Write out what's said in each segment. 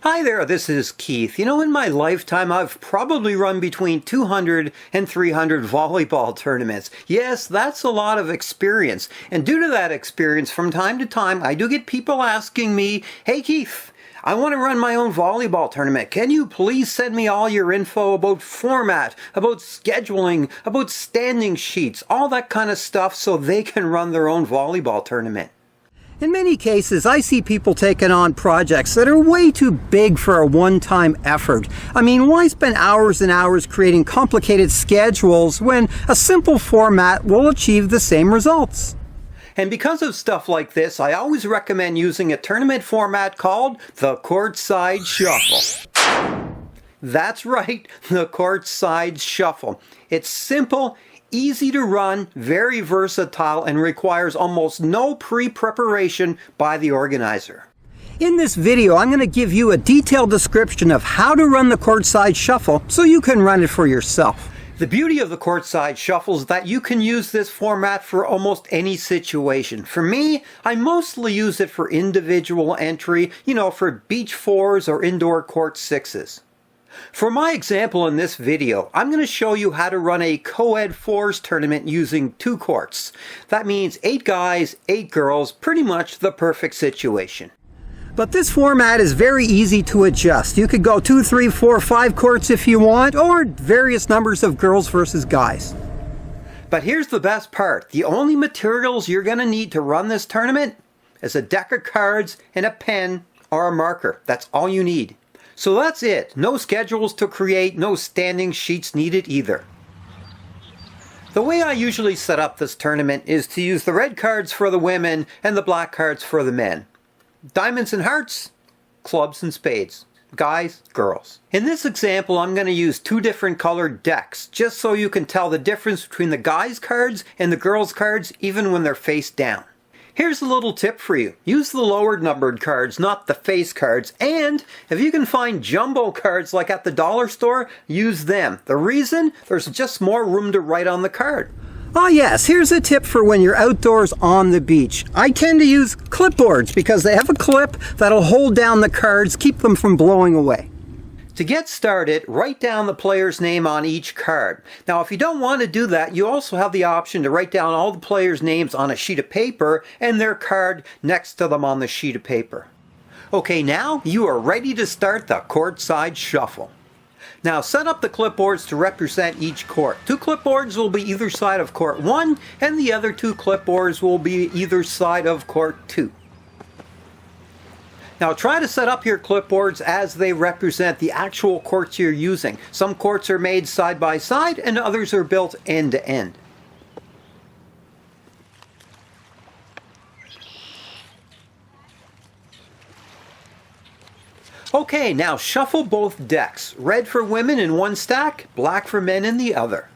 Hi there, this is Keith. In my lifetime, I've probably run between 200 and 300 volleyball tournaments. Yes, that's a lot of experience. And due to that experience, from time to time, I do get people asking me, "Hey Keith, I want to run my own volleyball tournament. Can you please send me all your info about format, about scheduling, about standing sheets, all that kind of stuff so they can run their own volleyball tournament?" In many cases, I see people taking on projects that are way too big for a one-time effort. Why spend hours and hours creating complicated schedules when a simple format will achieve the same results? And because of stuff like this, I always recommend using a tournament format called the COURTSIDE SHUFFLE. That's right, the COURTSIDE SHUFFLE. It's simple, easy to run, very versatile, and requires almost no pre-preparation by the organizer. In this video, I'm going to give you a detailed description of how to run the COURTSIDE SHUFFLE so you can run it for yourself. The beauty of the COURTSIDE SHUFFLE is that you can use this format for almost any situation. For me, I mostly use it for individual entry, for beach fours or indoor court sixes. For my example in this video, I'm going to show you how to run a co-ed fours tournament using 2 courts. That means 8 guys, 8 girls, pretty much the perfect situation. But this format is very easy to adjust. You could go 2, 3, 4, 5 courts if you want, or various numbers of girls versus guys. But here's the best part. The only materials you're going to need to run this tournament is a deck of cards and a pen or a marker. That's all you need. So that's it. No schedules to create, no standing sheets needed either. The way I usually set up this tournament is to use the red cards for the women and the black cards for the men. Diamonds and hearts, clubs and spades. Guys, girls. In this example, I'm going to use 2 different colored decks, just so you can tell the difference between the guys' cards and the girls' cards, even when they're face down. Here's a little tip for you. Use the lower numbered cards, not the face cards. And if you can find jumbo cards like at the dollar store, use them. The reason? There's just more room to write on the card. Ah yes, here's a tip for when you're outdoors on the beach. I tend to use clipboards because they have a clip that'll hold down the cards, keep them from blowing away. To get started, write down the player's name on each card. Now, if you don't want to do that, you also have the option to write down all the players' names on a sheet of paper and their card next to them on the sheet of paper. Okay, now you are ready to start the COURTSIDE SHUFFLE. Now set up the clipboards to represent each court. 2 clipboards will be either side of court 1, and the other 2 clipboards will be either side of court 2. Now try to set up your clipboards as they represent the actual courts you're using. Some courts are made side by side and others are built end to end. Okay, now shuffle both decks. Red for women in one stack, black for men in the other.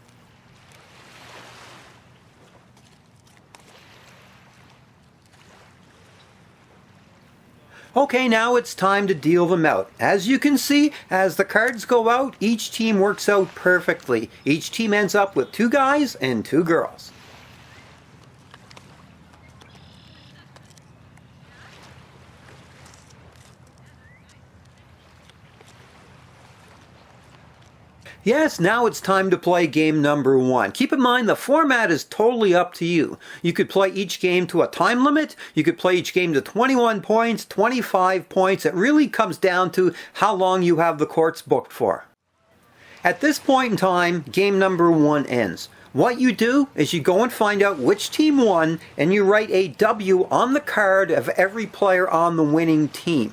Okay, now it's time to deal them out. As you can see, as the cards go out, each team works out perfectly. Each team ends up with 2 guys and 2 girls. Yes, now it's time to play game number 1. Keep in mind the format is totally up to you. You could play each game to a time limit, you could play each game to 21 points, 25 points. It really comes down to how long you have the courts booked for. At this point in time, game number 1 ends. What you do is you go and find out which team won and you write a W on the card of every player on the winning team.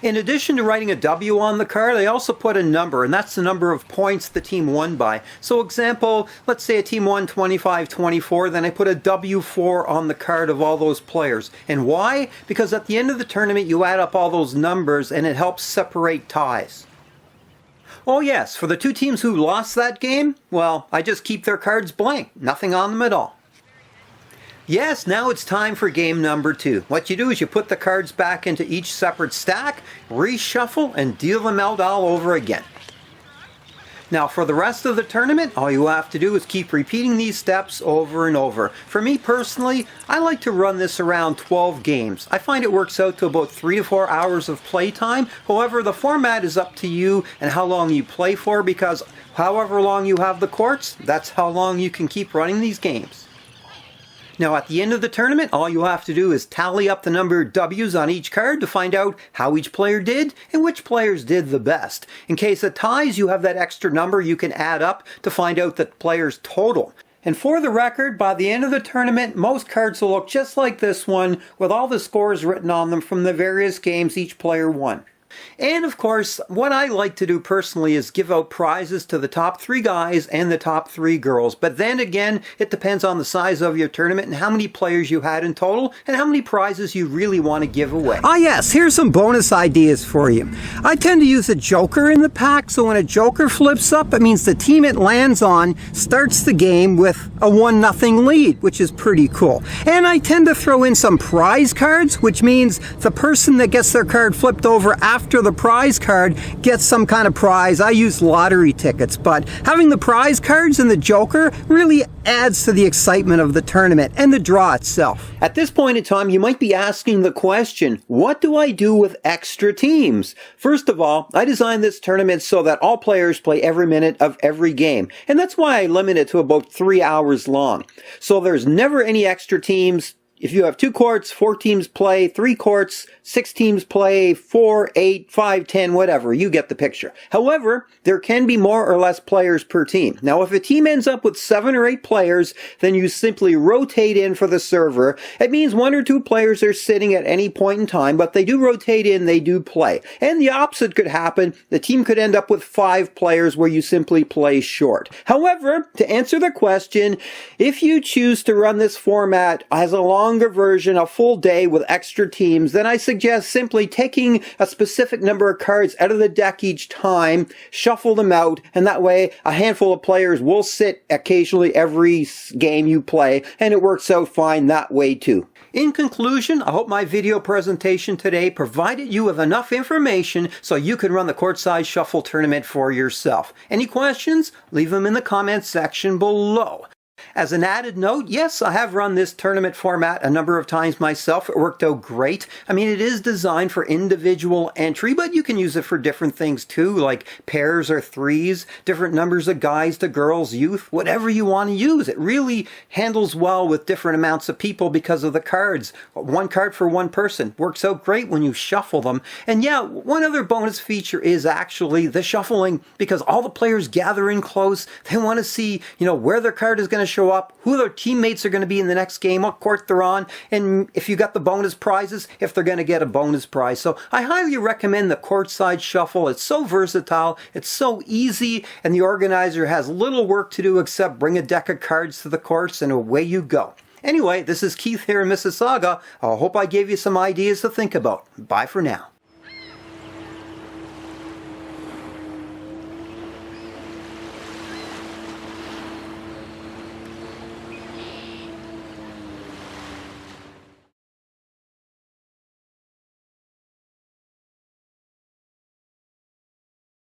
In addition to writing a W on the card, I also put a number, and that's the number of points the team won by. So example, let's say a team won 25-24, then I put a W4 on the card of all those players. And why? Because at the end of the tournament, you add up all those numbers and it helps separate ties. Oh yes, for the 2 teams who lost that game, well, I just keep their cards blank, nothing on them at all. Yes, now it's time for game number 2. What you do is you put the cards back into each separate stack, reshuffle, and deal them out all over again. Now for the rest of the tournament, all you have to do is keep repeating these steps over and over. For me personally, I like to run this around 12 games. I find it works out to about 3 to 4 hours of play time. However, the format is up to you and how long you play for, because however long you have the courts, that's how long you can keep running these games. Now at the end of the tournament, all you have to do is tally up the number of W's on each card to find out how each player did and which players did the best. In case of ties, you have that extra number you can add up to find out the player's total. And for the record, by the end of the tournament, most cards will look just like this one, with all the scores written on them from the various games each player won. And of course, what I like to do personally is give out prizes to the top 3 guys and the top 3 girls. But then again, it depends on the size of your tournament and how many players you had in total and how many prizes you really want to give away. Ah yes, here's some bonus ideas for you. I tend to use a joker in the pack, so when a joker flips up, it means the team it lands on starts the game with a 1-0 lead, which is pretty cool. And I tend to throw in some prize cards, which means the person that gets their card flipped over after the prize card gets some kind of prize. I use lottery tickets, but having the prize cards and the joker really adds to the excitement of the tournament and the draw itself. At this point in time, you might be asking the question, what do I do with extra teams? First of all, I designed this tournament so that all players play every minute of every game, and that's why I limit it to about 3 hours long. So there's never any extra teams. If you have 2 courts, 4 teams play, 3 courts, 6 teams play, 4, 8, 5, 10, whatever. You get the picture. However, there can be more or less players per team. Now, if a team ends up with 7 or 8 players, then you simply rotate in for the server. It means 1 or 2 players are sitting at any point in time, but they do rotate in, they do play. And the opposite could happen. The team could end up with 5 players where you simply play short. However, to answer the question, if you choose to run this format as a longer version, a full day with extra teams, then I suggest simply taking a specific number of cards out of the deck each time, shuffle them out, and that way a handful of players will sit occasionally every game you play, and it works out fine that way too. In conclusion, I hope my video presentation today provided you with enough information so you can run the Courtside Shuffle tournament for yourself. Any questions? Leave them in the comments section below. As an added note, yes, I have run this tournament format a number of times myself. It worked out great. I mean, it is designed for individual entry, but you can use it for different things too, like pairs or threes, different numbers of guys to girls, youth, whatever you want to use. It really handles well with different amounts of people because of the cards. 1 card for 1 person. Works out great when you shuffle them. And yeah, one other bonus feature is actually the shuffling, because all the players gather in close. They want to see, where their card is going to show up, who their teammates are going to be in the next game, what court they're on, and if you got the bonus prizes, if they're going to get a bonus prize. So I highly recommend the Courtside Shuffle. It's so versatile, it's so easy, and the organizer has little work to do except bring a deck of cards to the courts and away you go. Anyway, this is Keith here in Mississauga. I hope I gave you some ideas to think about. Bye for now.